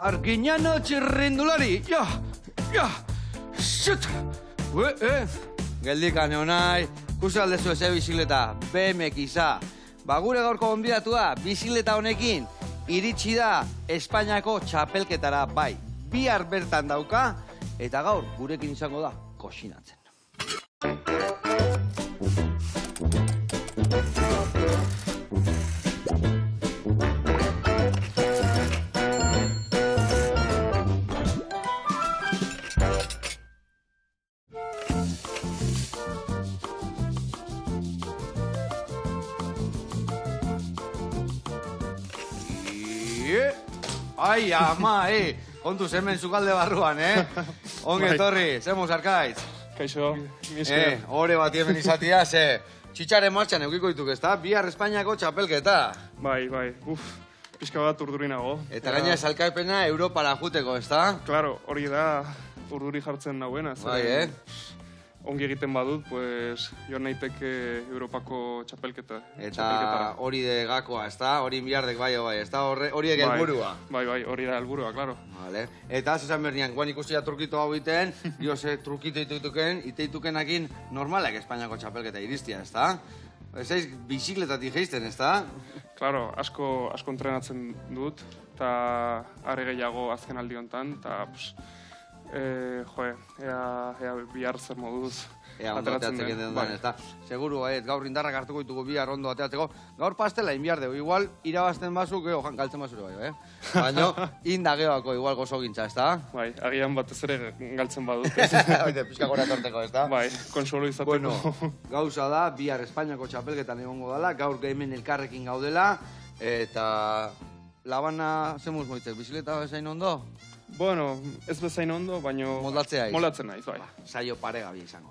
Arguiñano txirrindulari, xut! Geldikan honai, kusaldezu eze bizikleta, BMX iza. Gure gaurko gonbidatua, bizikleta honekin, iritsi da Espainiako txapelketara bai. Bihar bertan dauka, eta gaur gurekin izango da koxinatzen. Ai, ama, kontuz hemen zukalde barruan, Onge etorri, zemuz arkaitz. Kaixo, mi esker. Hore bat hemen izatia, txitxaren martxan eukiko dituk, ezta? Bihar Espainiako txapelketa. Bai, pixka bat urdurinago. Eta gaina salkaipena Europara juteko, ezta? Claro, hori da urduri jartzen nahuena. Bai, Ongi egiten badut, pues, joan naiteke Europako txapelketa. Eta hori de gakoa, ezta? Hori biardek bai, ezta? Hori ege helburua. Bai, hori da helburua, claro. Vale. Eta zesan bernian, guan ikusia trukito hau iten, ze trukito iteitukenakin normalak Espainiako txapelketa iristia, ezta? Ezaiz bizikletatik geizten, ezta? Claro, asko entrenatzen dut, eta are gehiago azken aldi honetan, eta, ea bihar zer moduz ea ondo ateatzek den, ezta? Seguru, gaur indarrak hartuko ditugu bihar ondo ateatzeko. Gaur pastela inbiar dugu, igual irabazten bazu, geho galtzen bazure bai, Baina, inda gehoako igual gozo gintza, ezta? Bai, agian batez ere galtzen badut. Oite, pixka gora torteko, ezta? Bai, konsolo izateko. Bueno, gauza da, bihar Espainiako txapelketan egongo dela, gaur hemen elkarrekin gaudela, eta labana zemuz moitzek, bizikleta bezain ondo? Bueno, ez bezain ondo, baina... Moldatzen naiz, bai. Saio paregabi izango.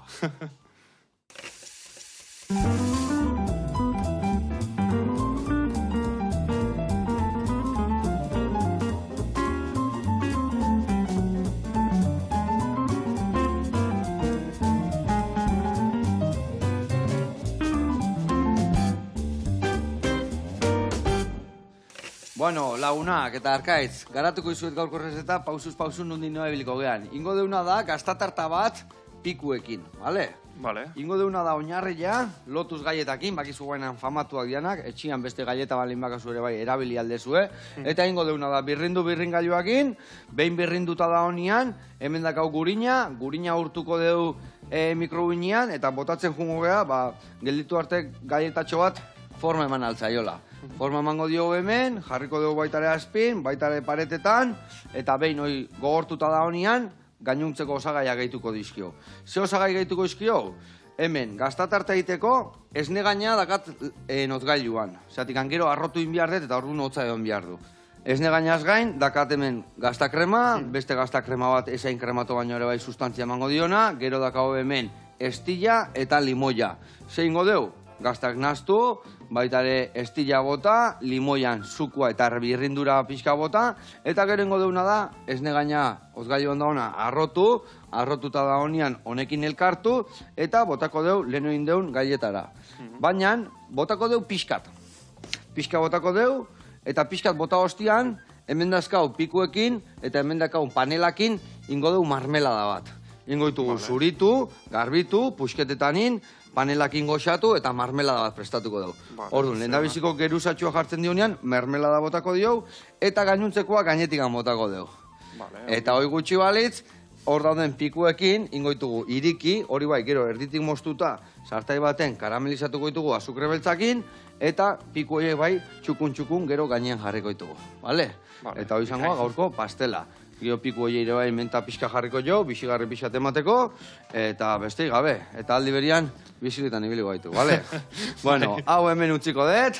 Bueno, lagunak eta arkaitz, garatuko izuet gaurko errezeta, pausuz nundin noa ebiliko gehan. Ingo deuna da, gaztatarta bat pikuekin, bale? Bale. Ingo deuna da oinarria, lotuz gaietakin, bakizu guainan famatuak dianak, etxian beste gaieta balin bakazu ere bai erabili aldezue. Eta ingo deuna da, birringailuakin, behin birrinduta da honian, hemen dakau gurina urtuko deu mikrobinean, eta botatzen jungo geha, gelditu arte gaietatxo bat forma eman altzaiola. Forma emango diogu hemen, jarriko dugu baitare azpin, baitare paretetan, eta behin hori gogortuta da honian, gainuntzeko osagaia gehituko dizkio. Ze osagai gehituko dizkio? Hemen, gaztatarta egiteko, esne gaina dakat notgailuan. Zatik, gero arrotu inbiar dut eta orduan hotza egon behar du. Esne gainaz gain, dakat hemen gaztakrema, beste gaztakrema bat esain kremato baino ere bai sustantzia emango diona, gero dakau hemen estilla eta limoia. Zein godeu? Gaztak naztu, baitare estilla bota, limoian zukua eta birrindura pixka bota, eta gerengo deuna da, esne gaina ozgailu onda ona arrotuta da honian honekin elkartu, eta botako deu leheno indeun gaietara. Baina, botako deu pixkat. Pixka botako deu, eta pixkat bota hostian, hemen dazkau pikuekin, eta hemen dakau panelakin, ingo deu marmelada bat. Ingo ditugu zuritu, garbitu, puxketetanin, panelakin goxatu eta marmelada bat prestatuko dugu. Orduan, lehendabiziko geruzatxua jartzen dionean, marmelada botako diogu, eta gainuntzekoa gainetikan botako dugu. Eta hori gutxi balitz, hor dauden pikuekin, ingoitugu iriki, hori bai, gero erditik moztuta, sartai baten karamelizatuko ditugu azukre beltzakin, eta pikuei bai, txukun gero gainean jarriko ditugu. Eta hori izangoa gaurko pastela. Gero piku hori ere bai menta pixka jarriko jo, bizigarri pixat emateko, eta beste gabe. Eta aldi berian, bizikletan ibiliko gaitu, bale? Bueno, hau hemen utziko dut,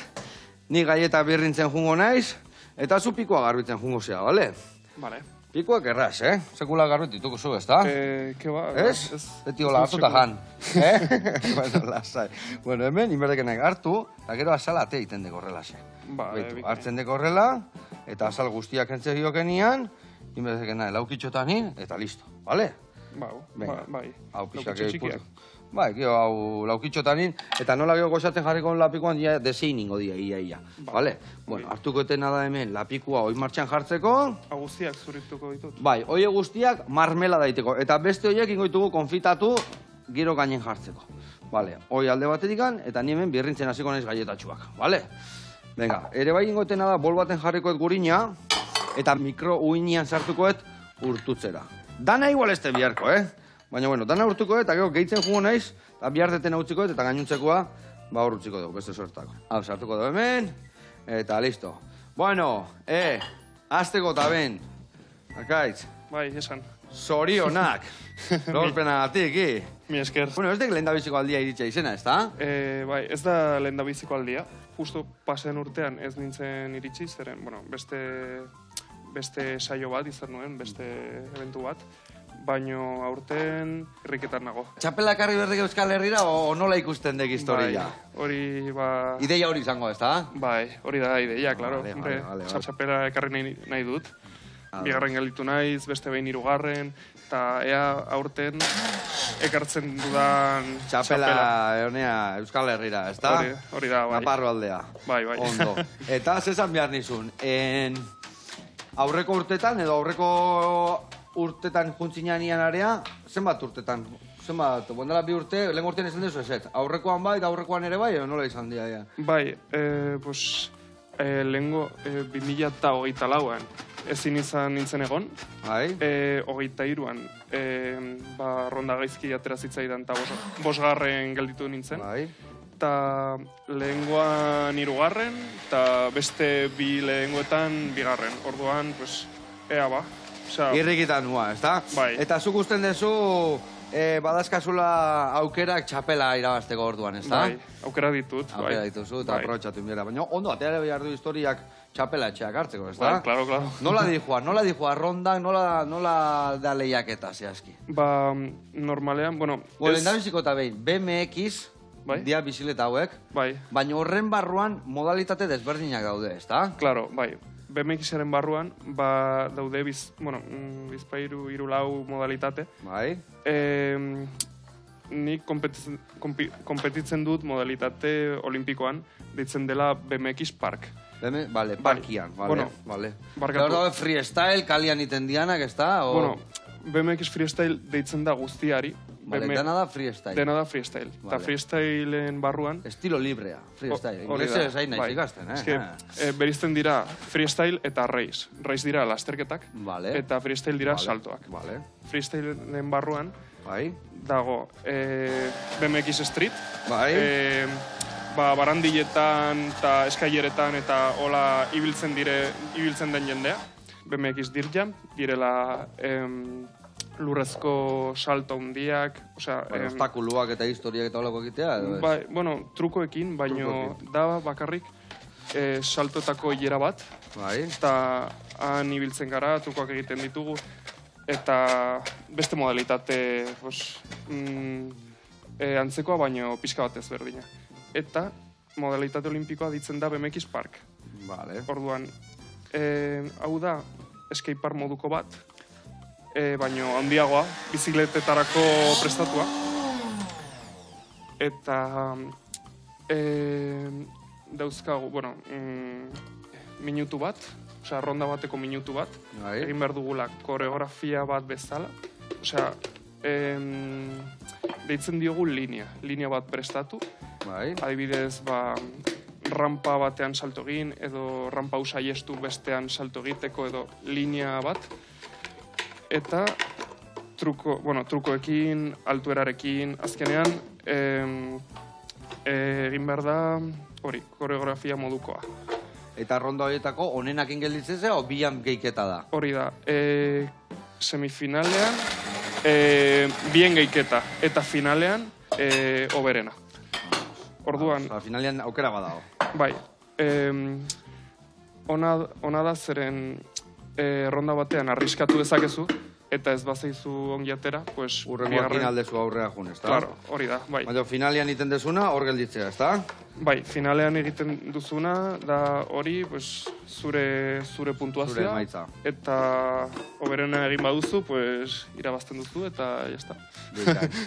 ni gaieta birrintzen jungo naiz, eta zu pikua garbitzen jungo zea, bale? Bale. Pikuak erraz, Sekula garbituko zu, ezta? Ke ba? Ez? Beti hola hartuta jan. Bueno, lasai. Bueno, hemen inberdekenak hartu, eta gero azala ate egiten deko horrelaxe. Hartzen deko horrela, eta azal guztiak entzek diokenian, inberdekena laukitxotanin, eta listo, bale? Bai. Hau pixak Bai, gero hau laukitxotanin, eta nola gero gozaten jarriko lapikoan ja desein ingo dia, ia. Vale? Bueno, hartuko etena da hemen lapikua hoi martxan jartzeko. Guztiak zurituko ditut. Bai, hoi guztiak marmela daiteko. Eta beste horiek ingo ditugu konfitatu gero gainen jartzeko. Vale, hoi alde batetikan, eta ni hemen birrintzen hasiko naiz galletatxuak. Vale? Venga, ere bai ingo etena da bol baten jarrikoet gurina, eta mikro uinian sartukoet urtutzera. Dana igual este biharko, Baina, bueno, dana urtuko eta gero gehitzen jugo naiz, eta bihar detena utziko eta gainuntzekoa, hor utziko dugu, beste sortako. Hau, sartuko dugu hemen, eta listo. Bueno, azteko eta ben, akaitz. Bai, esan. Zorionak, lorpena gatik, Mi esker. Bueno, ez dek lehen da biziko aldia iritsa izena, ez da? Bai, ez da lehen da biziko aldia. Justo pasen urtean ez nintzen iritsi, zeren, bueno, beste saio bat izan nuen, beste eventu bat. Baino aurten irriketan nago. Txapela karri berdek Euskal Herrira o nola ikusten dek historia? Bai, hori ba... Ideia hori izango, ez da? Bai, hori da ideia, klaro. Vale. Txapela ekarri nahi dut. Bigarren gelditu naiz, beste behin 3. Eta ea aurten ekartzen dudan txapela. Honea Euskal Herrira, ez da? Hori da, bai. Naparro aldea. Bai. Ondo. Eta zezan behar nizun, aurreko urtetan edo aurreko urtetan juntzinanian area, zenbat urtetan? Zenbat, bondela 2 urte, lehen urtean izan dezu ez? Aurrekoan bai, eta aurrekoan ere bai, nola izan dira? Ja? Bai, lehengo 2024an ezin izan nintzen egon. Bai. 23an, ronda gaizki atera zitzaidan eta 5. gelditu nintzen. Bai. Eta lehengoan 3, eta beste 2 lehengoetan 2. Orduan, ea ba. Irrikitan nua, ez da? Bai. Eta zuk usten dezu badazkazula aukerak txapela irabazteko orduan, ez da? Bai, aukera ditut. Aukera dituzu eta aprobetxatu inbiera. Baina ondo, ateare behar du historiak txapela etxeak hartzeko, ez da? Bai, klaro. Nola dihua rondak, nola da lehiaketa zehazki? Ba, normalean, bueno... Lendabiziko eta behin, BMX, dia bizileta hauek, baina horren barruan modalitate desberdinak daude, ez da? Klaro, bai. BMX-aren barruan, daude bizpairu 3-4 modalitate. Bai. Nik kompetitzen dut modalitate olimpikoan, deitzen dela BMX Park. Vale, parkian, vale. Barkatu. Freestyle, kalian iten dianak, ez da? Bueno, BMX Freestyle deitzen da guztiari. Vale, dena da freestyle. Dena da freestyle. Eta freestyleen barruan... Estilo librea, freestyle. Inglese zain nahiz ikasten, berizten dira freestyle eta race. Race dira lasterketak, eta freestyle dira saltoak. Freestyleen barruan dago BMX Street, barandiletan eta eskaileretan eta hola ibiltzen den jendea. BMX Dirt Jam, direla... lurrezko salto hundiak, obstakuluak eta historiak eta holako egitea? Bai, trukoekin, baino da bakarrik saltotako hilera bat, eta han ibiltzen gara, trukoak egiten ditugu, eta beste modalitate antzekoa, baino pixka bat ezberdina. Eta modalitate olimpikoa ditzen da BMX Park. Orduan, hau da, skatepark moduko bat, baino handiagoa, bizikletetarako prestatua. Eta dauzkagu, minutu bat, ronda bateko minutu bat, egin behar dugula koreografia bat bezala. Deitzen diogu linea bat prestatu. Adibidez, rampa batean salto egin, edo rampa usaiestu bestean salto egiteko, edo linea bat. Eta trukoekin, altuerarekin, azkenean egin behar da koreografia modukoa. Eta ronda horietako onenak ingelditzen zea o bian geiketa da? Hori da, semifinalean bien geiketa eta finalean oberena. Orduan... Finalean aukera badago. Bai, ona da zeren ronda batean arriskatu dezakezu, eta ez bazaizu ongi atera, pues... Urrengoakin aldezu aurrea jun, ez da? Claro, hori da, bai. Baina finalean iten dezuna, hor gelditzea, ez da? Bai, finalean egiten duzuna, da hori, pues, zure puntuazioa. Zure emaitza. Eta oberena egin baduzu, pues, irabazten duzu, eta jazta.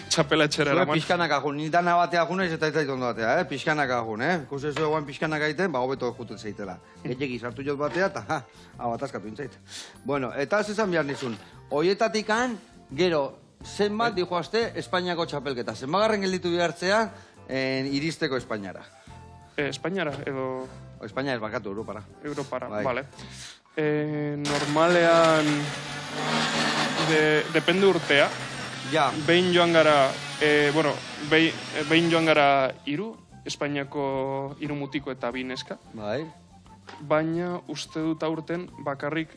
Txapela etxera eraman. Zure pixkanak ajun, nintana batea ajun ez eta ez ondo batea, pixkanak ajun, Ikusi zu egoen pixkanak aiten, hobeto juten zeitela. Gehiegi sartu jot batea, eta abatazkatu intzait. Bueno, eta ez esan behar nizun, hoietatikan, gero, zenbat dijoazte Espainiako txapelketa, zenbagarren gelditu bihartzea iristeko Espainiara. Espainiara, edo... Espainia ez bakatu, Europara. Europara, vale. Normalean, depende urtea. Ja. Behin joan gara, behin joan gara Espainiako 3 mutiko eta 2 neska. Bai. Baina uste dut aurten bakarrik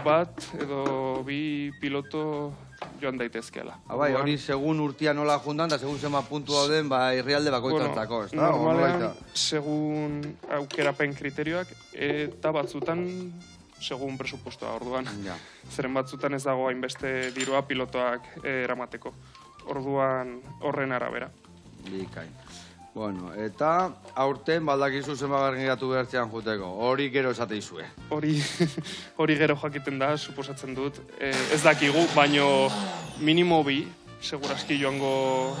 bat edo 2 piloto joan daitezkeela. Bai, hori segun urtia nola jundan, da segun zenbat puntu dauden, irrialde bakoitzantzako, ez da? Normalean, segun aukerapen kriterioak, eta batzutan, segun presupuestoa, orduan. Zeren batzutan ez dago hainbeste dirua pilotoak eramateko. Orduan, horren arabera. Bikain. Bueno, eta aurten baldakizu zenbagarren gatu behartzean juteko. Hori gero esateizue. Hori gero jakiten da, suposatzen dut. Ez dakigu, baino minimo 2, segurazki joango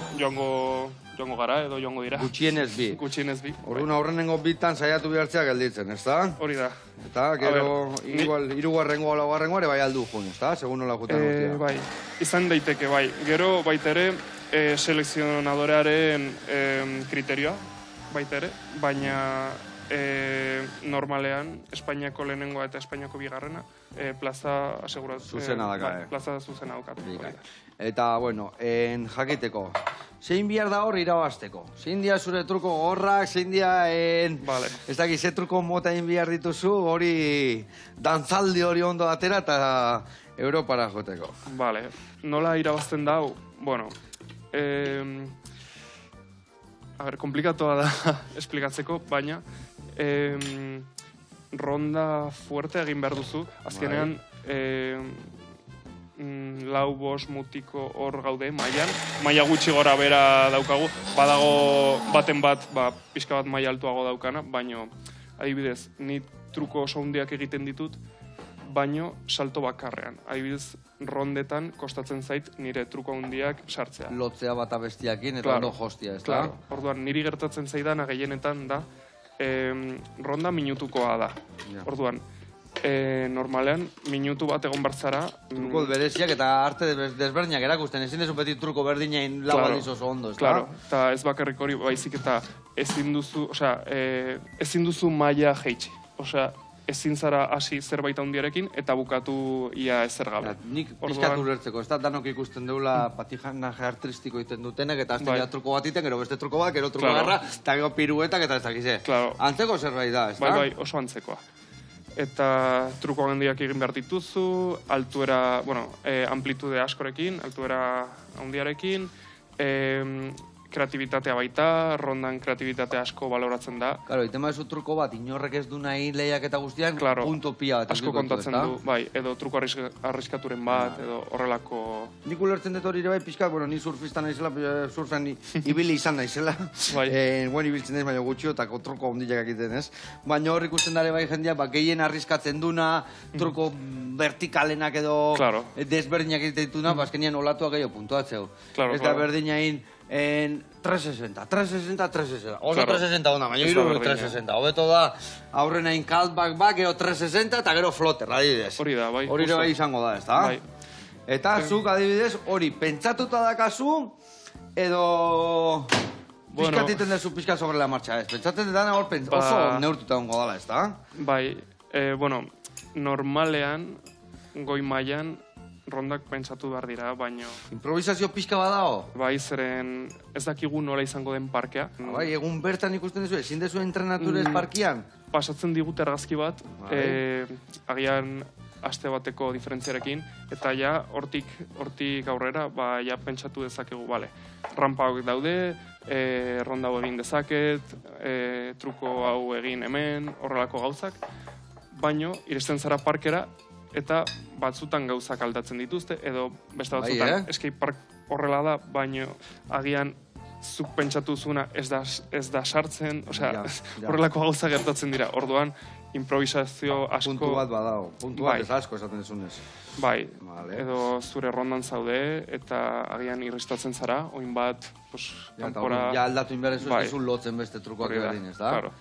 gara, edo joango dira. Gutxienez 2. Gutxienez 2. Orduan aurrenengo bitan saiatu behartzea gelditzen, ez da? Hori da. Eta gero, hirugarrengo laugarrengo ere bai aldu jun, ez da? Segun nola jutan urtia. Bai, izan daiteke, bai. Gero, baita ere, selekzionadorearen kriterioa, baita ere, baina normalean, Espainiako lehenengoa eta Espainiako 2. Plaza aseguratu. Zuzena daka, Plaza zuzena daukatu. Eta, bueno, jakiteko, zein bihar da hor irabazteko? Zein dia zure truko gorrak, zein dia ez dakit, ze truko mota bihar dituzu, hori dantzaldi hori ondo atera eta Europara joteko. Vale, nola irabazten dau? Bueno, komplikatoa da esplikatzeko, baina ronda fuerte egin behar duzu. Azkenean, 4-5 mutiko hor gaude mailan. Maila gutxi gora bera daukagu. Badago baten bat, pixka bat maila altuago daukana, baino, adibidez, ni truko oso hundiak egiten ditut, baino salto bakarrean. Adibidez, rondetan kostatzen zait nire truko hundiak sartzea. Lotzea bat abestiakin eta ondo jostia, ez da? Orduan, niri gertatzen zaidana gehienetan da, ronda minutukoa da. Orduan, normalean, minutu bat egon bartzara... Truko bereziak eta arte desberdinak erakusten, ezin dezu beti truko berdinain lau aldiz oso ondo, ez da? Claro, eta ez bakarrik hori baizik eta ezin duzu maila jeitsi. Osea, ezin zara hasi zerbait handiarekin eta bukatu ia ezer gabe. Nik pizkatu ulertzeko, ez da, danok ikusten deula patinaje artistiko egiten dutenek, eta azten ja truko bat iten, gero beste truko bat, gero truko garra, eta gero piruetak eta ez dakize. Antzeko zerbait da, ez da? Bai, oso antzekoa. Eta truko handiak egin behar dituzu, altuera, amplitude askorekin, altuera handiarekin, kreatibitatea baita, rondan kreatibitatea asko baloratzen da. Claro, iten baizu truko bat, inorrek ez du nahi lehiak eta guztian, punto pia bat. Asko kontatzen du, bai, edo truko arriskaturen bat, edo horrelako... Nik ulertzen dut hori ere bai pixkat, ni surfista naizela, surfean ibili izan naizela. Guen ibiltzen ez, baina gutxio, eta truko ondileak egiten ez. Baina hor ikusten dara bai jendeak, gehien arriskatzen duna, truko vertikalenak edo desberdinak egiten dituna, azkenian olatuak gehiago puntuatzeu. Ez da berdinain, en 360. Oso 360 onda, baina iru 360. Hobeto da, aurrena in cutback back, gero 360 eta gero flotter, adibidez. Hori da, bai. Hori bai izango da, ez da? Eta zuk, adibidez, hori pentsatuta dakazu, edo... Pizkatiten dezu pizkat sobre la marcha, ez? Pentsatzen dena hor oso neurtuta ongo dala, ez da? Bai, normalean, goi mailan, rondak pentsatu behar dira, baino... Improvisazio pixka badao? Bai, zeren ez dakigu nola izango den parkea. Bai, egun bertan ikusten duzu, ezin dezu entrenaturez parkian? Pasatzen digute argazki bat, agian aste bateko diferentziarekin, eta ja, hortik aurrera, ja pentsatu dezakegu, bale. Rampa hauek daude, ronda hau egin dezaket, truko hau egin hemen, horrelako gauzak, baino, iresten zara parkera, eta batzutan gauzak aldatzen dituzte, edo beste batzutan skatepark horrela da, baino agian zuk pentsatu zuna ez da sartzen, osea, horrelako gauza gertatzen dira. Orduan, improvisazio asko... Puntu bat badao, puntu bat ez asko esaten zunez. Bai, edo zure rondan zaude, eta agian irristatzen zara, oin bat, kanpora... Ja aldatu inberezu ez duzun lotzen beste trukoak edarin, ez da? Claro.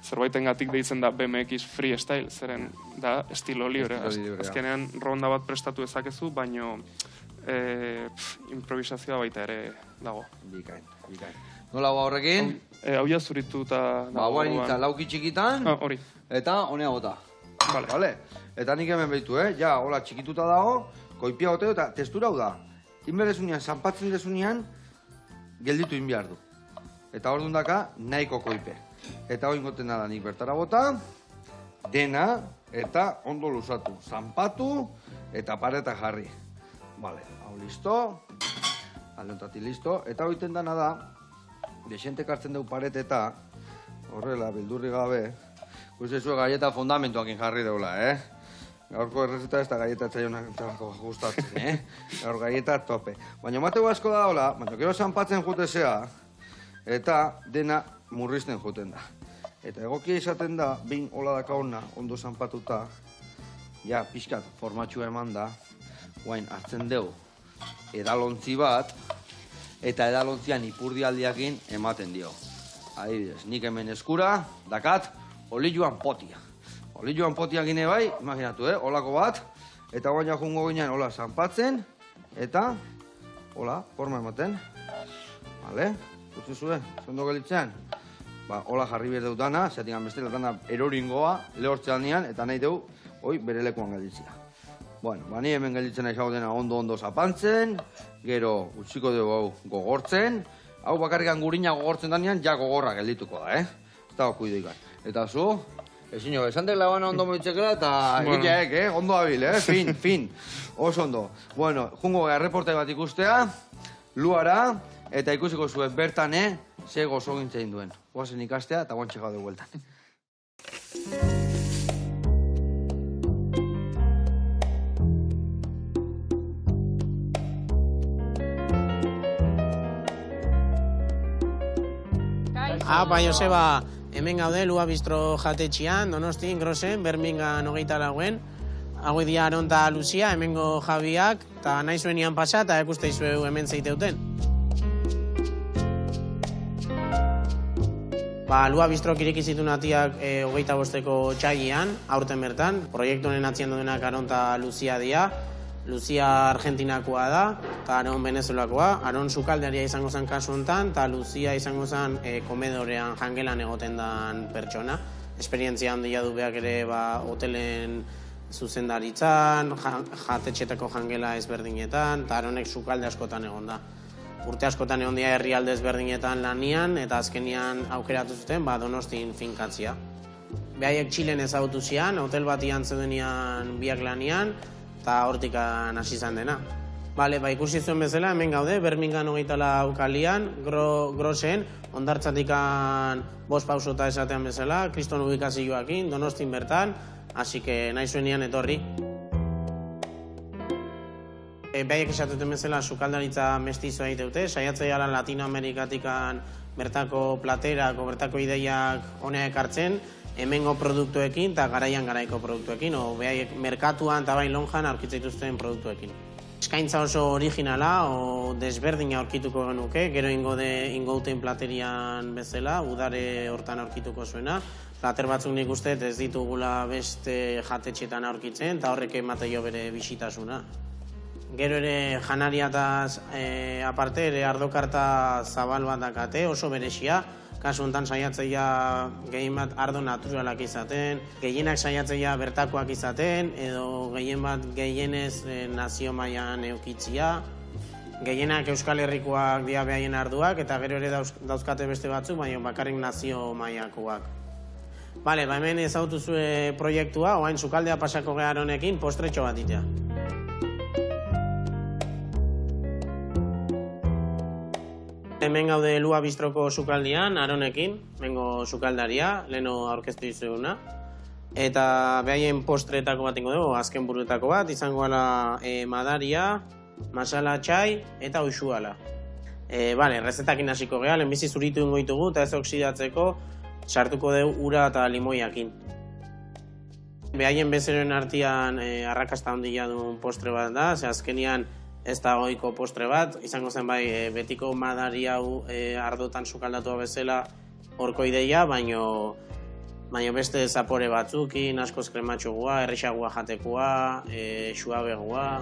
Zerbaiten gatik deitzen da BMX freestyle, zeren da estilo libre. Azkenean ronda bat prestatu ezakezu, baino improvisazioa baita ere dago. Bikain. Nola horrekin? Hau ja zurituta dago. Ba, guain lauki txikitan. Hori. Eta honea gota. Vale. Eta nik hemen behitu, ja, hola txikituta dago, koipia goteo eta testura hau da. Inberezunean, zanpatzen dezunean, gelditu inbiar du. Eta hor dundaka, nahiko koipe. Eta hori ingoten da nik bertara bota, dena, eta ondo luzatu. Zanpatu, eta pareta jarri. Vale, hau listo. Aldeontati listo. Eta horiten dana da, desente kartzen dugu pareteta, horrela, bildurri gabe, guztizue galleta fundamentuakin jarri deula, Gaurko errezeta ez da galleta etzaionak gustatzen, Gaur galleta tope. Baina mateu asko da hola, baina gero zanpatzen jutezea, eta dena murrizten juten da. Eta egokia izaten da, bin hola dakauna, ondo zanpatuta, ja, pixkat formatxua eman da, guain hartzen dugu edalontzi bat, eta edalontzian ipurdialdiakin ematen dio. Adibidez, nik hemen eskura, dakat, olioan potia. Olioan potia gine bai, imaginatu, holako bat, eta guaina jungo ginean hola zanpatzen, eta hola, forma ematen. Vale, guzti zuen, zondo gelitzean. Ba, hola jarri behar dutana, zeatik bestela dana eroringoa, lehortzean nian, eta nahi dugu, hoi bere lekuan gelditzea. Bueno, ba, ni hemen gelditzen nahi zaudena ondo zapantzen, gero utziko dugu hau gogortzen, hau bakarrikan gurina gogortzen danean, ja gogorra geldituko da, Ez da okuidu ikan. Eta zu, ezin jo, esan dela bana ondo moitzekela, eta egileak, ondo abil, fin, oso ondo. Bueno, jungo erreportai bat ikustea, luara, eta ikusiko zuen bertan, ze gozo gintzein duen. Guazen ikastea, eta guantxe gaude bueltan. Apa, Joseba, hemen gaude, Lua Bistro jatetxian, Donostin, Grosen, Bermingan 24. Hau dia Aron eta Luzia, hemengo Javiak, eta nahi zuenian pasa, eta ekusteizueu hemen zeiteuten. Lua Bistrok irekizitun atiak 25 txaian, aurten bertan. Proiektu honen atzien duenak Aron eta Luzia dia. Luzia Argentinakoa da, eta Aron Venezuelakoa. Aron sukaldaria izango zen kasu honetan, eta Luzia izango zen komedorean jangelan egoten den pertsona. Esperientzia handia du beak ere hotelen zuzendaritzan, jatetxetako jangela ezberdinetan, eta Aronek sukalde askotan egon da. Urte askotan egon dira herrialde ezberdinetan lanian, eta azkenian aukeratu zuten Donostin finkatzia. Behaiek Txilen ezagutu zian, hotel batian zeudenian biak lanian, eta hortikan hasi izan dena. Ikusi zuen bezala, hemen gaude, Bermingan 24 kalian, Grosen, Hondartzatikan 5 pausota esatean bezala, Kriston ubikazioakin, Donostin bertan, hasi que nahi zuenian etorri. Behaiek esatuten bezala, sukaldaritza mestizoa egiteute, saiatzea Latinoamerikatikan bertako platerako, bertako ideiak honea ekartzen, hemengo produktuekin eta garaian garaiko produktuekin, o behaiek merkatuan eta bain lonjan aurkitzaituzten produktuekin. Eskaintza oso originala, o desberdina aurkituko genuke, gero ingouten platerian bezala, udare hortan aurkituko zuena. Plater batzuk nik uste ez ditugula beste jatetxetan aurkitzen, eta horrek emateio bere bisitasuna. Gero ere janariataz aparte, ere ardokarta zabal bat dakate, oso berexia. Kasu honetan saiatzeia gehien bat ardo naturalak izaten, gehienak saiatzeia bertakoak izaten, edo gehien bat gehienez nazio mailan eukitzia. Gehienak Euskal Herrikoak dira behaien arduak, eta gero ere dauzkate beste batzuk, baina bakarrik nazio mailakoak. Hemen ezagutu zuen proiektua, oain sukaldea pasako gehar honekin postretxo bat itea. Hemen gaude Lua Bistroko sukaldian, Aronekin, mengo sukaldaria, leheno aurkeztu izuguna. Eta behaien postretako bat ingo dugu, azken buruetako bat, izango ala madaria, masala txai eta uxuala. Rezetakin hasiko geha, lehenbizi zuritu ingo ditugu eta ez oksidatzeko sartuko dugu ura eta limoiakin. Behaien bezeroen artean arrakasta handia duen postre bat da, ze azkenian ez da goiko postre bat, izango zen bai betiko madaria hau ardotan sukaldatua bezala horko ideia, baino beste zapore batzukin, askoz krematxogua, errexagua jatekoa, suabegua.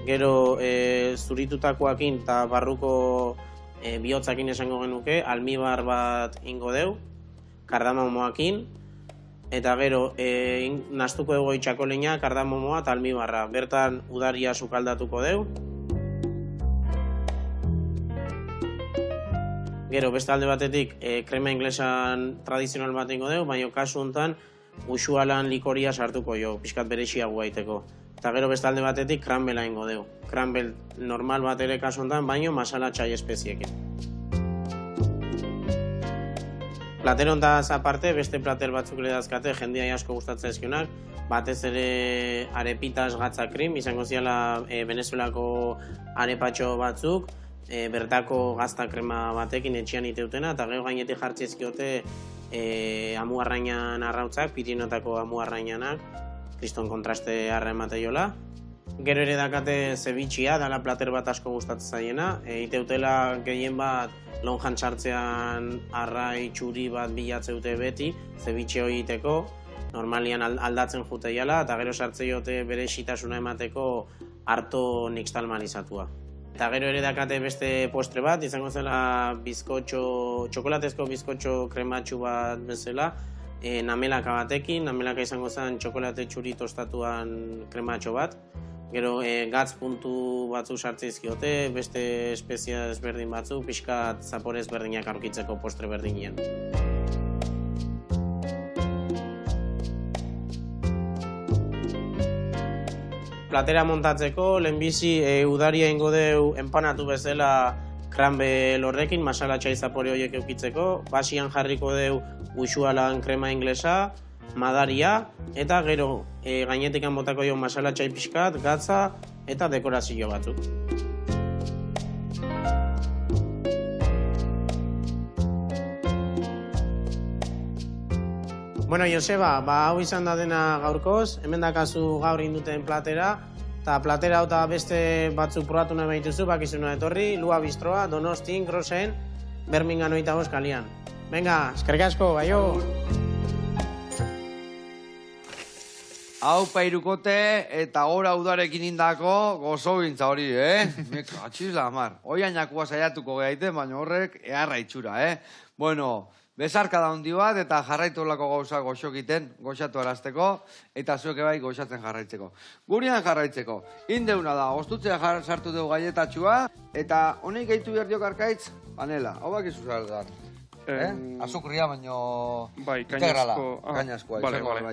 Gero zuritutakoakin eta barruko bihotzakin esango genuke, almibar bat ingo deu, kardamomoakin, eta gero nastuko dugu itxakoleina, kardamomoa eta almibarra. Bertan udaria sukaldatuko deu. Gero, beste alde batetik, krema inglesan tradizional bat ingo deu, baina kasu honetan uxualan likoria sartuko jo, pixkat berexiago gaiteko. Eta gero, beste alde batetik, kranbela ingo deu. Kranbel normal bat ere kasu honetan, baina masala txai espeziekin. Plater hontaz aparte, beste plater batzuk ledazkate, jendia asko gustatzen ezkionak, batez ere arepitas gatza krim, izango ziala Venezuelako arepatxo batzuk, bertako gazta krema batekin etxean iteutena, eta gero gainetik jartzi ezkiote amuarrainan arrautzak, Pirinotako amuarrainanak, kriston kontraste arra emate jola. Gero ere dakate zebitxia, dala plater bat asko gustatzen zaiena, iteutela gehien bat lonjan sartzean arrai txuri bat bilatzeute beti, zebitxe hori iteko, normalian aldatzen jute jala, eta gero sartze jote bere xitasuna emateko harto nixtalmanizatua. Eta gero ere dakate beste postre bat, izango zela txokolatezko bizkotxo krematxu bat bezala, namelaka batekin, namelaka izango zen txokolate txuri tostatuan krematxo bat. Gero gatz puntu batzu sartzeizkiote, beste espezia ezberdin batzu, pixkat zapore ezberdinak aurkitzeko postre berdinien. Platera montatzeko, lehenbizi udaria ingo deu enpanatu bezala kranbel horrekin, masala txai zapore horiek eukitzeko, basian jarriko deu uxualan krema inglesa, madaria, eta gero gainetikan botako jo masala txai pixkat, gatza eta dekorazio batzuk. Bueno, Joseba, hau izan da dena gaurkoz, hemen dakazu gaur induten platera, eta platera eta beste batzuk probatu nahi behituzu, bakizuna etorri, Lua Bistroa, Donostin, Grosen, Birmingham 25 kalian. Venga, eskerrik asko, baio! Hau pairukote eta gora udarekin indako gozobintza hori, Meka, atxizla, amar. Oianakua saiatuko gehaite, baina horrek eharra itxura, Bueno, bezarka da hundi bat eta jarraitu olako gauza goxokiten, goxatu arazteko, eta zueke bai goxatzen jarraitzeko. Gurian jarraitzeko, indeuna da, ostutzea sartu dugu gaietatxua, eta honek gaitu behar diok arkaitz, panela, hau bak izu zaldar. Azukria, baino integrala, kainazkoa,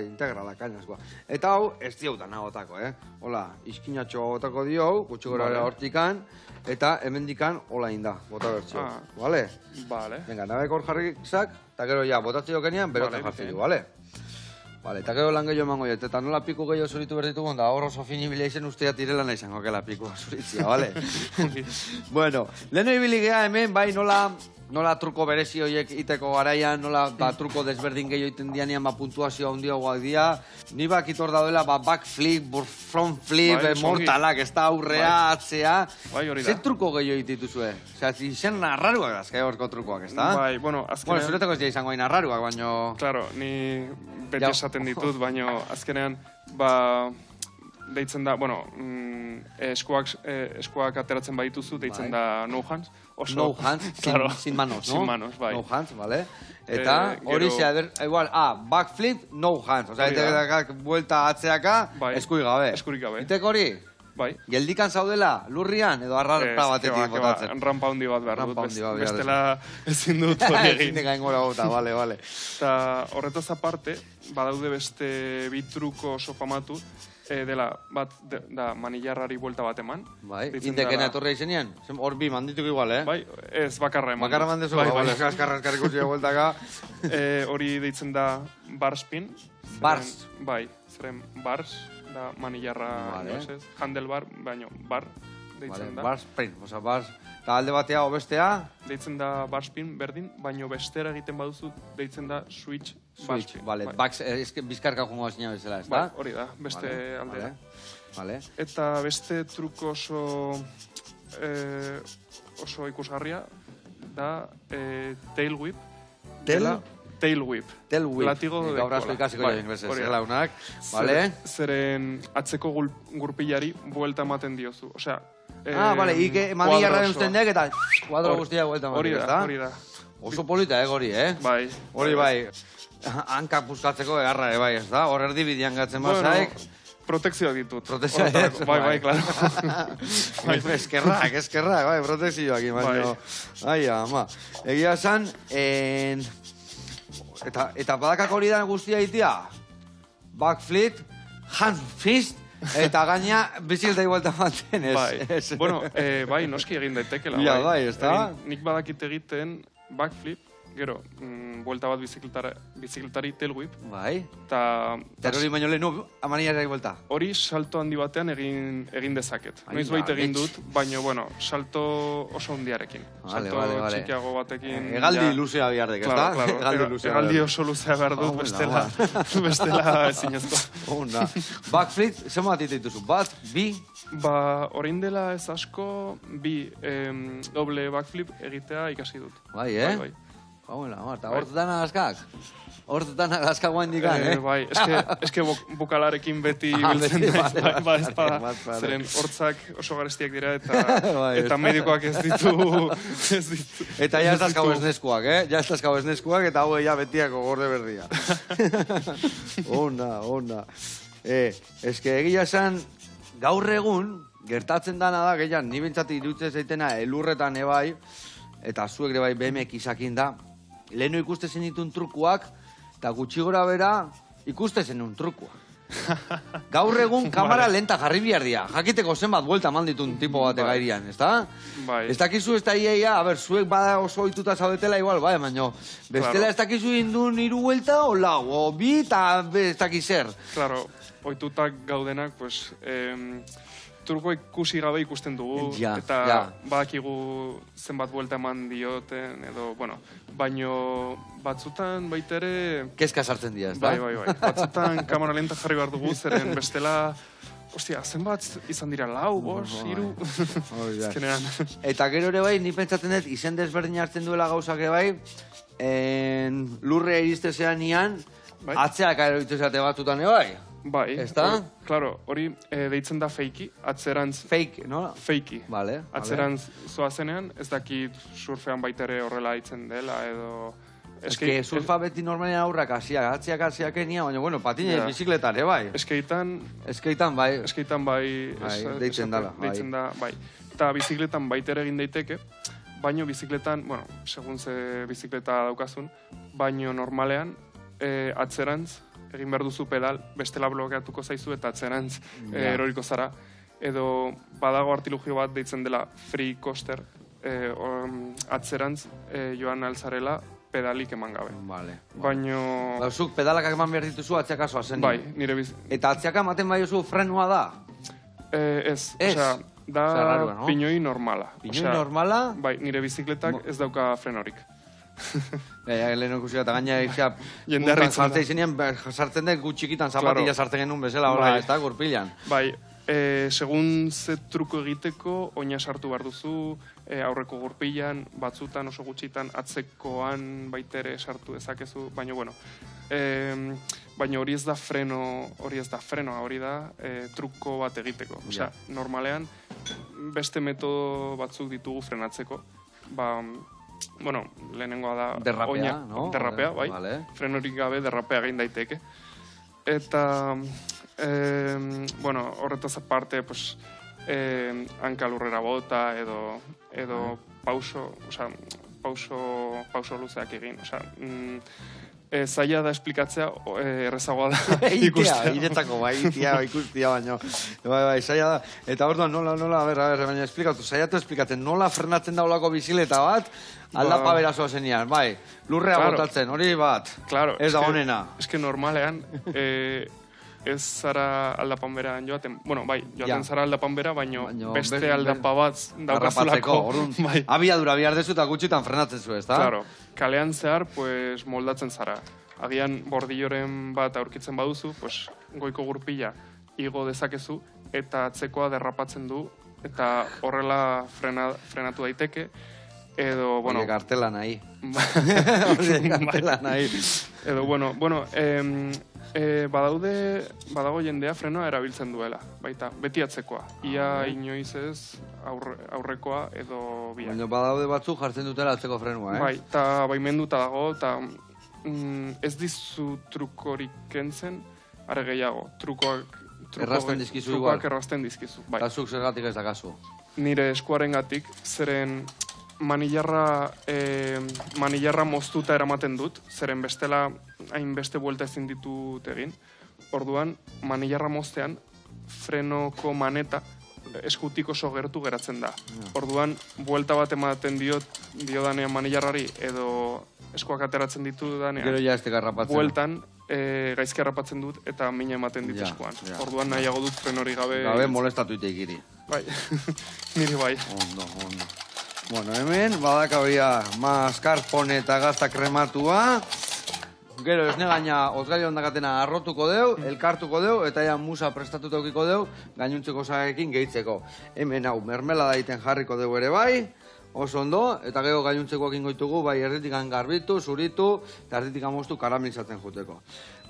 integrala, kainazkoa. Eta hau, ez diautan agotako, Hola, iskinatxo agotako diau, gutxi gora hortikan, eta hemendikan hola inda, bota bertxo, bale? Bale. Venga, nabek hor jarrizak, eta gero ja, botatzi jokenean, beroten jartzi du, bale? Bale, eta gero lan gehiago emango jat, eta nola piku gehiago zuritu berditugun, da hor oso finibila izen ustea tirela nahi zango kela pikua zuritzia, bale? Bueno, leheno ibili geha hemen, bai nola truko berezi horiek iteko garaian, nola truko desberdin gehiago iten dianean puntuazioa hundiagoak dira. Ni bakitor daudela backflip, front flip, mortalak, ez da aurrea, atzea. Zer truko gehiago itituzue? Osea, izen narraruak azkai horko trukoak, ez da? Bai, bueno, azkenean... Bueno, zuretako ez dira izango hain narraruak, baino... Claro, ni beti esaten ditut, baino azkenean, deitzen da, bueno, eskuak ateratzen badituzu, deitzen da no hands. No hands, sin manos, no? Sin manos, bai. No hands, vale. Eta hori zea, igual, backflip, no hands. Osea, itekak buelta atzeaka, eskuik gabe. Eskurik gabe. Itek hori? Bai. Geldikan zaudela, lurrian, edo arrarpa batetik botatzen. Rampa handi bat behar dut, Rampa handi bat behar bestela ezin dut hori egin. Ezin degain gora bota, bale. Eta horretaz aparte, badaude beste bitruko oso famatu, dela bat da manillarrari buelta bat eman. Bai, indekena etorri izenean? Hor bi mandituk igual, Bai, ez bakarra eman. Bakarra mandezu, bai, eskarrik utzi bueltaka. Hori deitzen da barspin. Bars? Bai, zeren bars, da manillarra, handlebar, baino bar deitzen da. Barspin, oza, bars. Eta alde batea o bestea? Deitzen da barspin, berdin, baino bestera egiten baduzu, deitzen da switch barspin. Vale, bizkarka jongo zina bezala, ez da? Bai, hori da, beste aldera. Vale. Eta beste truko oso ikusgarria da tail whip. Tail whip. Latigo de cola. Gaur ikasiko jo inglesez, launak. Vale. Zeren atzeko gurpilari buelta ematen diozu. Osea, vale, ike manillarraren ustendeak eta kuadro guztia buelta ematen, ez da? Hori da. Oso polita, hori, Bai. Hori bai. Hankak puskatzeko egarra, bai, ez da? Hor erdibidean gatzen bazaik. Protekzioak ditut. Protekzioak, bai, klaro. Eskerrak, bai, protekzioak, baina. Ai, ama. Egia esan, eta badakak hori da guztia itia? Backflip, hand fist, eta gaina bizikleta igualta manten, ez? Bai, bueno, bai, noski egin daitekela. Ja, bai, ez da? Nik badakit egiten backflip, gero, buelta bat bizikletari tail whip. Bai. Eta hori baino lehenu, amanillarari buelta. Hori salto handi batean egin dezaket. Noiz baita egin dut, baina, bueno, salto oso handiarekin. Salto txikiago batekin. Egaldi luzea biardek, ez da? Egaldi oso luzea behar dut, bestela ezinezko. Onda. Backflip, zema bat dituzu? Bat, bi? Orain dela ez asko, bi doble backflip egitea ikasi dut. Bai, Bai. Eta hortetan agazkak? Hortetan agazkak guain dikan, Bai, eske bukalarekin beti biltzen daiz, zeren hortzak oso garestiak dira eta medikoak ez ditu... Eta ja ez dazkau esneskuak, Ja ez dazkau esneskuak eta hau ja betiako gorde berria. Onda. Eske egia esan, gaur egun, gertatzen dana da, gehian, ni bintzati iruditzen zaitena elurretan ebai, eta zuek ere bai BMX izakin da, lehenu ikuste zenitun trukuak, eta gutxi gora bera ikuste zenun trukua. Gaur egun kamera lenta jarri behar dira. Jakiteko zenbat buelta manditun tipo bate gairian, ez da? Ez dakizu ez da iaia, zuek bada oso oituta zaudetela igual, bai, baina bestela ez dakizu indun 3 buelta, o lau, o bi, eta ez dakizer. Claro, oitutak gaudenak, pues... Truko ikusi gabe ikusten dugu, eta badakigu zenbat buelta eman dioten, edo, bueno, baino batzutan baita ere... Kezka sartzen dira, ez da? Bai. Batzutan kamera lenta jarri behar dugu, zeren bestela... Ostia, zenbat izan dira, 4, 5, 3... Eta gero ere bai, ni pentsatzen dut, izen desberdin hartzen duela gauzak bai, lurrea iristezean nian, atzeak aeroitzezate batzutan bai. Bai, claro, hori deitzen da feiki, atzerantz... Fake, no? Feiki. Vale. Atzerantz zoazenean, ez dakit surfean baitere horrela hitzen dela, edo... Eske surfa beti normalean aurrak atziak enia, baina, bueno, patinez, bizikletan, bai. Eskeitan, bai. Deitzen dala, bai. Deitzen da, bai. Eta bizikletan baitere egin daiteke, baino bizikletan, bueno, segun ze bizikleta daukazun, baino normalean, atzerantz, egin behar duzu pedal, bestela blokeatuko zaizu eta atzerantz eroriko zara. Edo badago artilugio bat deitzen dela free coaster, atzerantz joan alzarela pedalik eman gabe. Baino... Zuk pedalak eman behar dituzu atziaka zoazen. Bai, nire biz... Eta atziaka ematen bai oso frenua da? Ez, osea, da pinoi normala. Pinoi normala? Bai, nire bizikletak ez dauka frenorik. Lehen ikusi eta gaina jendearritzen jartzea izenean sartzen dut gutxikitan zapatilla sartzen genuen bezala horra, ez da, gurpilan. Bai, segun ze truko egiteko, oina sartu behar duzu, aurreko gurpilan, batzutan oso gutxitan atzekoan baitere sartu dezakezu, baina bueno, baina hori ez da frenoa, hori da truko bat egiteko. Osea, normalean, beste metodo batzuk ditugu frenatzeko, bueno, lehenengoa da... Derrapea, no? Derrapea, bai. Frenorik gabe derrapea gain daiteke. Eta, bueno, horretaz aparte, pues, hanka lurrera bota edo pauso luzeak egin. Zaila da esplikatzea, errezagoa da ikustea. Iretako, ikustia baino. Bai, zaila da. Eta orduan, nola, baina esplikatu, zaiatu esplikatzen, nola frenatzen daulako bizileta bat, aldapa berazoa zenian, bai, lurrea botatzen, hori bat, ez da honena. Ez que normalean, ez zara aldapan beran joaten, bueno, bai, joaten zara aldapan bera, baino beste aldapa bat daukazulako. Abiadura bihar dezu eta gutxitan frenatzen zu, ez da? Claro, kalean zehar, pues, moldatzen zara. Agian bordilloren bat aurkitzen baduzu, pues, goiko gurpila igo dezakezu, eta atzekoa derrapatzen du, eta horrela frenatu daiteke, edo, bueno... Horiek artela nahi. Edo, bueno, badago jendea frenoa erabiltzen duela, baita, beti atzekoa. Ia inoiz ez aurrekoa edo biak. Baina badaude batzuk jartzen dutela atzeko frenua, Bai, eta baimenduta dago, eta ez dizu trukorik kentzen, are gehiago, trukoak errazten dizkizu igual. Errazten dizkizu, bai. Eta zuk zergatik ez dakazu? Nire eskuaren gatik, zeren manillarra moztuta eramaten dut, zeren bestela hainbeste buelta ezin ditut egin. Orduan, manillarra moztean, frenoko maneta eskutik oso gertu geratzen da. Orduan, buelta bat ematen diodanean manillarrari edo eskuak ateratzen ditu danean. Gero ja ez garrapatzen. Bueltan, gaizki harrapatzen dut eta mina ematen dit eskuan. Orduan, nahiago dut frenori gabe... Gabe molestatu itekiri. Bai, niri bai. Ondo. Bueno, hemen, badakabia mascarpone eta gazta krematua. Gero, esne gaina, ozgaile ondakatena arrotuko deu, elkartuko deu, eta ja musa prestatuta eukiko deu, gainuntzeko zagekin gehitzeko. Hemen hau, mermelada iten jarriko deu ere bai, oso ondo, eta gero gainuntzekoak ingoitugu, bai erditikan garbitu, zuritu, eta erditikan moztu karamelizatzen juteko.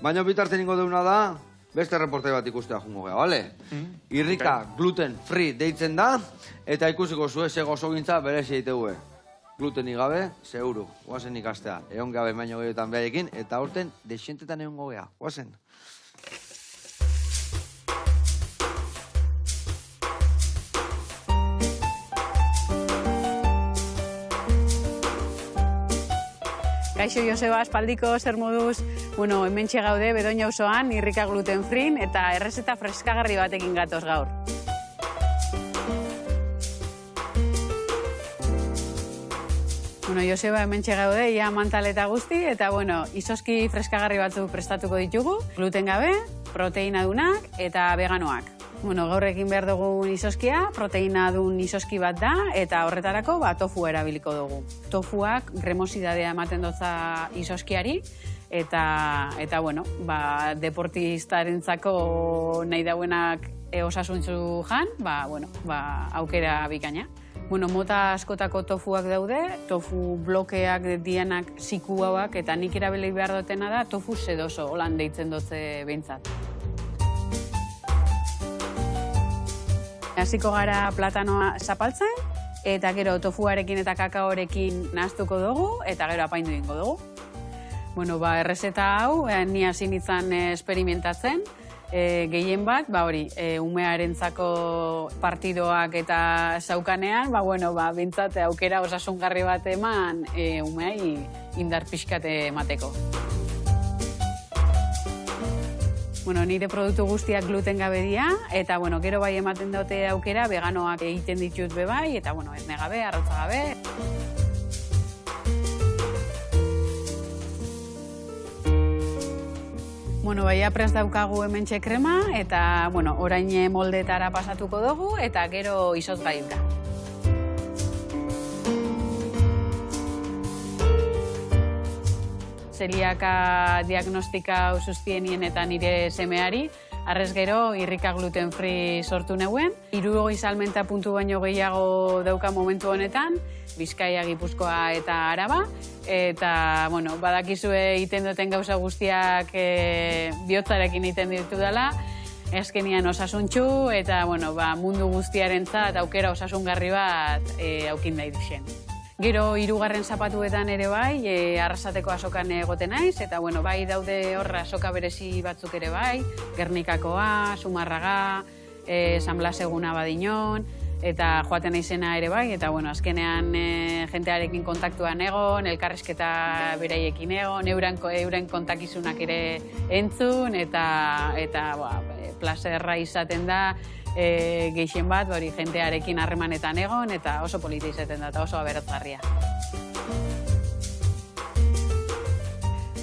Baina bitartzen ingo deuna da, beste reportai bat ikustea jungo gea, bale? Irrika gluten free deitzen da, eta ikusiko zuen ze gozogintza berezi eitegue. Glutenik gabe, seguru, guazen ikastea. Egon gabe baino gehiotan beharekin, eta aurten desientetan egon gogea. Guazen. Kaixo Joseba, espaldiko, zer moduz? Bueno, hementxe gaude, Bedoña auzoan, irrika gluten free, eta errezeta freskagarri batekin gatoz gaur. Bueno, Joseba, hementxe gaude, ia mantaleta guzti, eta bueno, izoski freskagarri batzuk prestatuko ditugu, gluten gabe, proteina dunak eta veganoak. Bueno, gaur egin behar dugun izoskia, proteina dun izoski bat da, eta horretarako tofua erabiliko dugu. Tofuak gremosidadea ematen dotza izoskiari, eta bueno, deportistarentzako nahi dauenak osasuntzu jan, aukera bikaina. Bueno, mota askotako tofuak daude, tofu blokeak dianak ziku hauak, eta nik erabili behar dutena da tofu sedoso, holan deitzen dutze behintzat. Hasiko gara platanoa zapaltzen, eta gero tofuarekin eta kakaorekin nahaztuko dugu, eta gero apaindu egingo dugu. Bueno, errezeta hau, ni hasi nintzen esperimentatzen, gehien bat, umearentzako partidoak eta zaukanean, bintzat aukera osasungarri bat eman umeai indar pixkate emateko. Bueno, nire produktu guztiak gluten gabe dira, eta gero bai ematen dute aukera veganoak egiten ditut bebai, eta esne gabe, arrautza gabe. Bueno, baia prest daukagu hementxe krema, eta orain moldetara pasatuko dugu, eta gero izotz gaiuka. Zeliaka diagnostika usuztienien eta nire semeari, arrez gero irrika gluten free sortu neuen. 60 salmenta puntu baino gehiago dauka momentu honetan, Bizkaia, Gipuzkoa eta Araba. Eta, badakizue egiten duten gauza guztiak bihotzarekin egiten ditu dela. Azkenian osasuntxu eta, mundu guztiarentzat aukera osasungarri bat aukin nahi duzen. Gero, 3. zapatuetan ere bai, Arrasateko azokan egoten naiz, eta bai daude horra azoka berezi batzuk ere bai, Gernikakoa, Zumarraga, San Blas eguna badinon, eta joaten naizena ere bai, eta bueno, azkenean jentearekin kontaktuan egon, elkarrizketa beraiekin egon, euren kontakizunak ere entzun, eta plazerra izaten da, gehien bat, jentearekin harremanetan egon, eta oso polita izaten da, eta oso aberazgarria.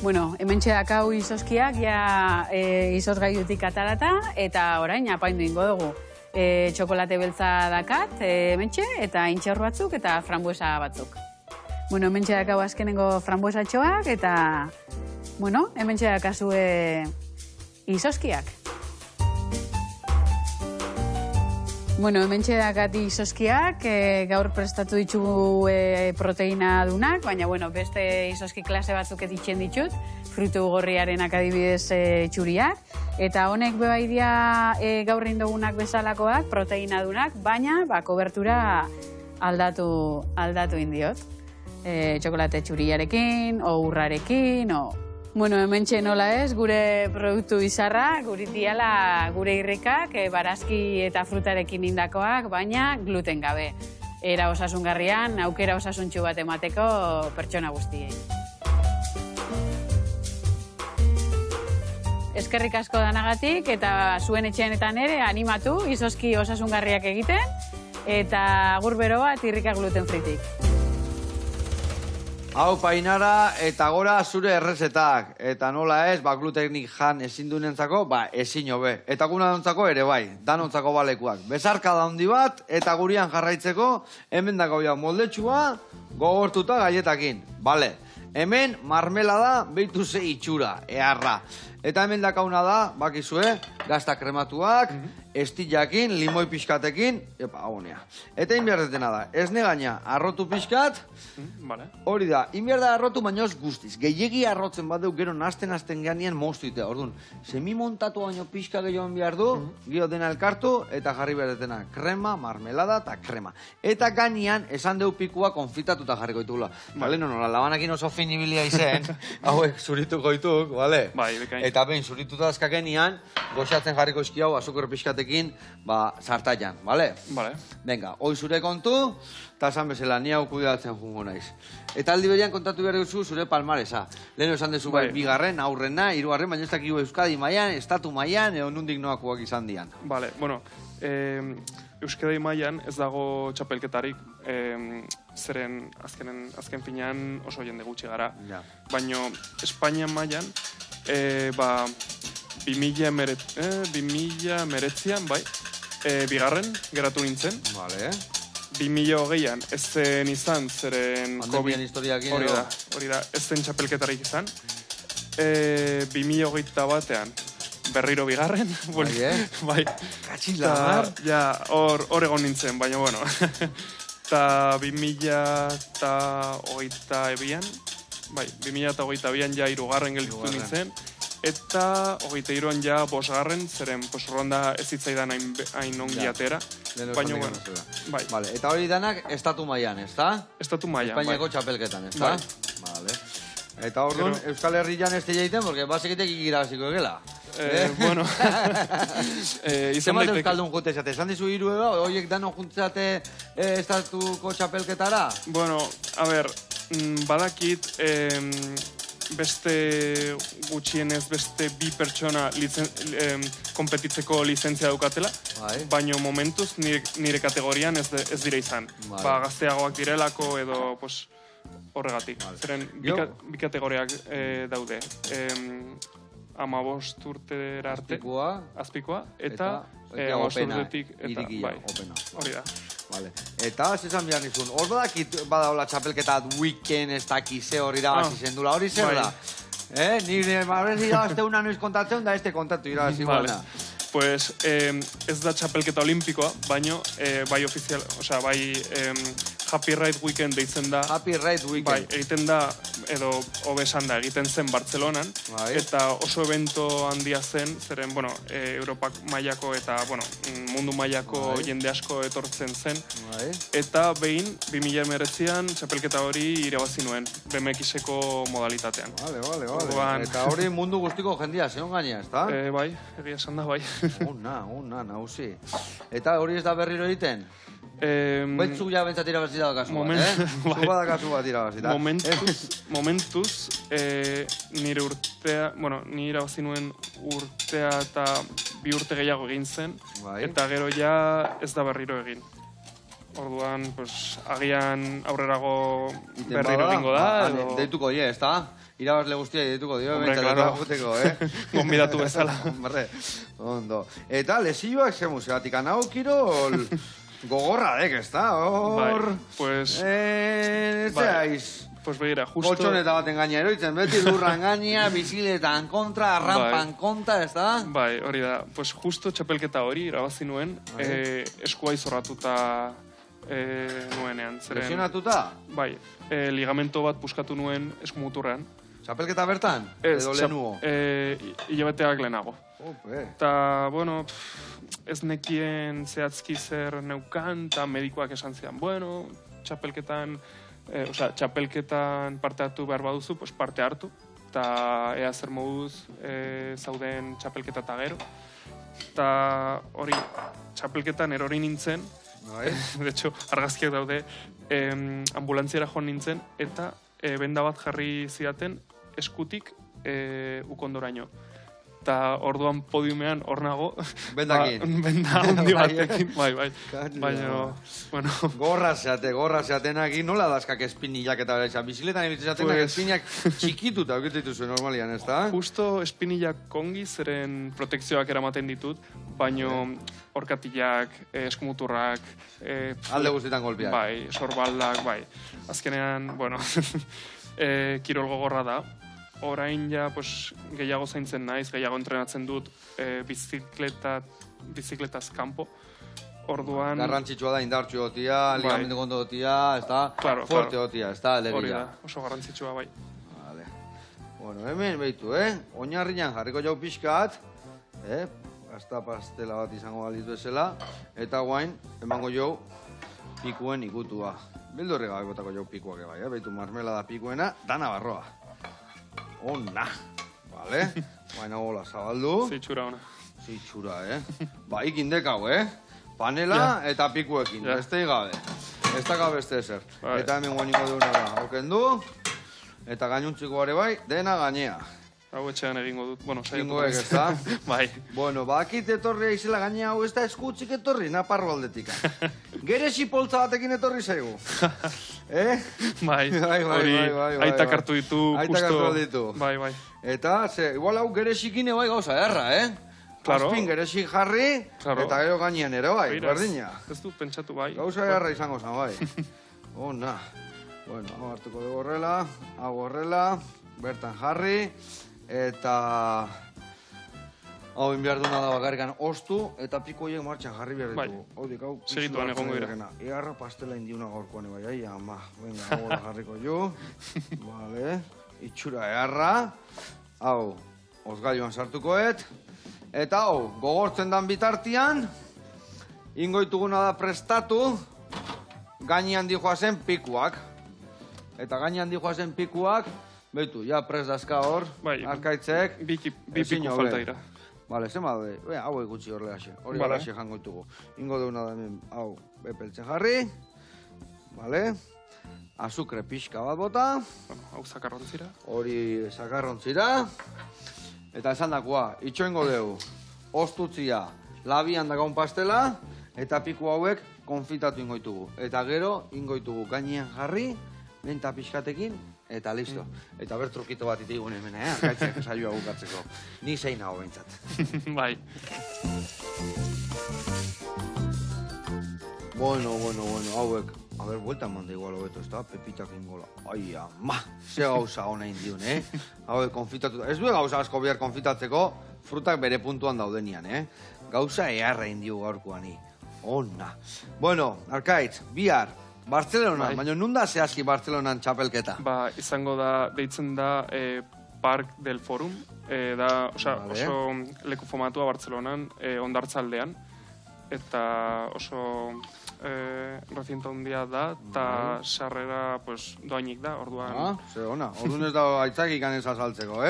Bueno, hementxe dakau izozkiak, ja izozgailutik atarata, eta orain apaindu ingo dugu. Txokolate beltza dakat, hementxe, eta intxaur batzuk, eta frambuesa batzuk. Bueno, hementxe dakau azkenengo frambuesatxoak, eta, bueno, hementxe dakazue izozkiak. Bueno, hementxe dakati izozkiak, gaur prestatu ditugu proteina dunak, baina bueno, beste izozki klase batzuk editzen ditut, frutu gorriaren adibidez txuriak, eta honek bebaidia gaur indogunak bezalakoak, proteina dunak, baina kobertura aldatu indiot. Txokolate txuriarekin, o urrarekin, Bueno, hementxe nola ez, gure produktu izarra, gure irrikak, barazki eta frutarekin indakoak, baina gluten gabe. Era osasungarrian, aukera osasuntxu bat emateko pertsona guztiei. Eskerrik asko danagatik eta zuen etxeanetan ere animatu, izozki osasungarriak egiten, eta agur bero bat irrikak gluten fritik. Hau, Painara, eta gora zure errezetak. Eta nola ez, glutenik jan ezin duenentzako, ezin hobe. Eta guna dontzako ere bai, danontzako balekuak. Bezarka da handi bat, eta gurian jarraitzeko, hemen dako moldetxua, gogortuta galletakin. Bale, hemen marmelada behitu ze itxura, eharra. Eta hemen dakauna da, bakizue, gazta krematuak, estillakin, limoi pixkatekin, agonea. Eta inbierdetena da, esne gaina, arrotu pixkat, hori da, inbierda arrotu baina ez guztiz. Gehiegi arrotzen badeu gero nasten ganean moztu itea. Orduan, semi-montatu baino pixka gehiagoan behar du, gio dena elkartu, eta jarri berdetena, krema, marmelada eta krema. Eta gainean, esan deu pikua konfitatuta jarriko ditugula. Bale, nola, labanakin oso finibilia izen, hauek zurituko dituk, bale? Eta behin, zurituta azkakenian, goxatzen jarriko eskiau, azukor pixkatekin, sartaian, bale? Venga, hoi zure kontu, eta esan bezala, ni hau kudeatzen jungo naiz. Eta aldi berian kontatu behar duzu zure palmaresa. Leheno esan dezu bigarren, aurrena, hirugarren, baina ez dakigu Euskadi mailan, Estatu mailan, edo nundik noakuak izan dian. Bale, bueno, Euskadi mailan ez dago txapelketarik, zeren azken finean oso jende gutxi gara. Baina Espainia mailan, 2019an, bigarren geratu nintzen. 2020an ez zen izan, zeren COVID. Hori da, ez zen txapelketarik izan. 2021an berriro bigarren. Katxila, hor egon nintzen, baina bueno. Eta 2022an ja hirugarren gelditu nintzen. Eta 23an ja bosgarren, zeren ronda ez zitzaidan hain ongi atera. Baina, bueno, Vale, eta hori danak estatu mailan, ez da? Estatu mailan, Espainiako txapelketan, ez da? Vale. Eta hor Euskal Herrian ez tegeiten, porque basekitek ikirabaziko egela. Bueno, izan daiteke. Euskaldun juntezate, esan dizu hiru eba, horiek dano juntzate estatuko txapelketara? Bueno, a ber, badakit, beste gutxienez beste bi pertsona konpetitzeko lizentzia daukatela, baina momentuz nire kategorian ez dira izan. Gazteagoak direlako edo horregatik. Zeren bi kategoriak daude. 15 urtera arte, azpikoa, eta 15 urtetik, hori da. Eta, zesan behar nizun, hor badakit badaola txapelketa weekend ez dakize hori da bazi zendula, hori zer da? Nire marrezi irabazte una noiz kontatzen, da este kontatu irabazi guana. Pues ez da txapelketa olimpikoa, baino bai Happy Ride Weekend deitzen da. Happy Ride Weekend. Bai, egiten da, edo hobesan da, egiten zen Bartzelonan, eta oso evento handia zen, zeren, bueno, Europak mailako eta, bueno, mundu mailako jende asko etortzen zen, eta behin, 2019an, txapelketa hori irabazi nuen, BMX-eko modalitatean. Vale. Eta hori mundu guztiko jendia, zeon gaina, ez da? Bai, egia esan da, bai. Una, nauzi. Eta hori ez da berriro egiten? Baitzuk ja bentsat irabazi da kasu bat, Zuba da kasu bat irabazi da. Momentuz, nire urtea, bueno, nire irabazi nuen urtea eta 2 urte gehiago egin zen, eta gero ja ez da berriro egin. Orduan, pues, agian aurrerago berriro egingo da, edo... Deituko die, ez da? Irabazle guztia deituko dio, gonbidatu bezala. Ondo. Eta lesioak zemu, zeatik anau kirol gogorra dek, ez da? Hor... Pues... Zeaiz... Pues begira, justo... Koltsoneta baten gaina eroitzen, beti lurran gaina, biziletan kontra, rampan kontra, ez da? Bai, hori da. Pues justo txapelketa hori irabazi nuen, eskua izorratuta nuenean. Lesionatuta? Bai, ligamento bat puskatu nuen eskumuturrean. Txapelketa bertan? Edo lehenuo? Hilabeteak lehenago. Eta, bueno, ez nekien zehatzki zer neukan, eta medikoak esan zidan, bueno, txapelketan parte hartu behar baduzu, pues parte hartu, eta ea zer moduz zauden txapelketa eta gero. Eta hori, txapelketan erori nintzen, de hecho, argazkiak daude, ambulantziara joan nintzen, eta benda bat jarri zidaten eskutik ukondoraino. Eta orduan podiumean hor nago. Bendakin. Benda handi batekin, bai. Baina, bueno. Gorra zeatenak, nola dazkak espinillak eta bera, biziletan ebitzen zeatenak espiniak txikituta aukitutu zuen normalian, ez da? Justo espinillak kongi, zeren protekzioak eramaten ditut, baina orkatilak, eskumuturrak... Alde guztietan golpeak. Bai, sorbaldak, bai. Azkenean, bueno, kirol gogorra da. Orain ja, pues, gehiago zaintzen naiz, gehiago entrenatzen dut bizikletaz kanpo. Orduan... Garrantzitsua da, indartxu gotia, ligamendu kondo gotia, ez da? Forte gotia, ez da, alegia. Hori da, oso garrantzitsua, bai. Vale. Bueno, hemen behitu, oinarrian jarriko jau pixkat, gazta pastela bat izango balitu ezela, eta guain, emango jau pikuen ikutua. Bildurri gabe botako jau pikuak ebai, behitu marmelada pikuena, dana barroa. Ona, vale? Baina gola zabaldu. Zitxura ona. Zitxura, Ba, ikindekau, Panela eta pikuekin, beste gabe. Ez da beste ezer. Eta hemen guainiko deuna da, okendu. Eta gainuntziko bare bai, dena gainea. Hau etxean egingo dut, bueno, saiatuko ez da? Bai. Bueno, bakit etorria izela gainea hau ez da eskutzik etorri, naparro aldetik. Geresi poltza batekin etorri zaigu. Bai, hori aitak hartu ditu. Aitak hartu ditu. Bai. Eta, igual hau geresikin bai gauza erra, Claro. Azpin geresik jarri, eta gero gainean ere bai, berdina. Ez du pentsatu bai. Gauza erra izango zen bai. Ona. Bueno, hau hartuko dugu horrela, bertan jarri, eta hau inbiar duna da bakarrikan ostu, eta piko horiek martxan jarri behar ditugu. Hau dik, hau segituan egongo dira. Egarra pastela indiuna gaurkoan bai, ai, ama. Venga, hau jarriko jo. Vale, itxura egarra. Hau, osgailuan sartukoet. Eta hau, gogortzen dan bitartian, ingoituguna da prestatu, gainean dijoazen pikuak. Eta gainean dijoazen pikuak, behitu, ja prest dazka hor, arkaitzek. Bi piku falta dira. Bale, zema daude, hau egutzi horrela xe, hori horrela xe jango ditugu. Ingo deuna da hemen, hau, bepeltzen jarri, bale, azukre pixka bat bota. Hau zakarrontzira. Hori zakarrontzira. Eta esan dakoa, itxoingo dugu, ostutzia, labian dagaun pastela, eta piku hauek konfitatu ingoitugu. Eta gero, ingoitugu gainean jarri, menta pixkatekin, eta listo. Eta bertrukito bat itigun hemen, arkaitzek saioa bukatzeko. Ni zein hau behintzat. Bai. Bueno, hauek. A ber, bueltan manda igual hobeto, ez da? Pepitak ingola. Ai, ama! Ze gauza hona indiun, Hauek konfitatu... Ez du gauza asko behar konfitatzeko, frutak bere puntuan daudenian, Gauza eharra indiu gaurkoani. Ona. Bueno, arkaitz, bihar, Bartzelona, baina nun da zehazki Bartzelonan txapelketa? Ba, izango da, deitzen da Park del Forum, oso leku fomatua Bartzelonan, ondartzaldean, eta oso rezienta hundia da, eta sarrera doainik da, orduan... Ze ona, orduan ez da aitzakik ganez azaltzeko,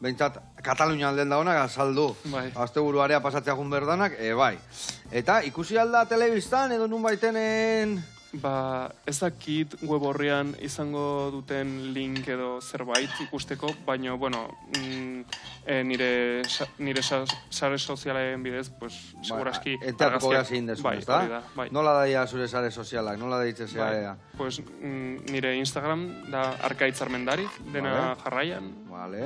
Behintzat, Katalunia alden da honak azaldu. Azte buruarea pasatzea jun berdanak, bai. Eta ikusi alda telebistan edo nun baitenen... Ba, ez dakit web horrean izango duten link edo zerbait ikusteko, baina, bueno, nire sare sozialen bidez, pues, seguraski... Enteatuko gara zein dezu, ez da? Nola daia zure sare sozialak, nola daitze zea? Pues, nire Instagram da Arkaitz Armendariz, dena jarraian,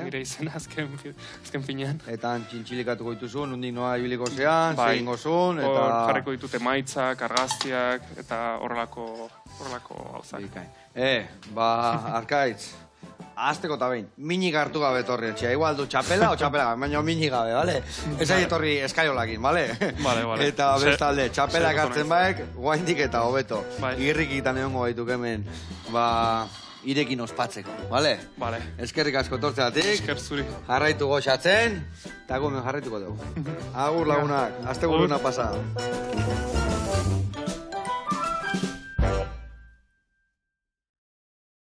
nire izena azken finean. Eta txintxilikatuko dituzu, nondik noa ibiliko zean, zein gozun, eta... Jarriko ditute emaitzak, argaztiak, eta horrelako gauzak. Arkaitz, azteko eta behin, minik hartu gabe etorri etxea. Igual du txapela o txapela gabe, baina minik gabe, bale? Ez ari etorri eskaiolakin, bale? Eta bestalde, txapelak hartzen baek, guaindik eta hobeto. Irrikitan egongo baituk hemen, irekin ospatzeko, bale? Eskerrik asko tortzeatik. Esker zuri. Jarraitu goxatzen, eta gumen jarraituko dugu. Agur lagunak, azte buruna pasada.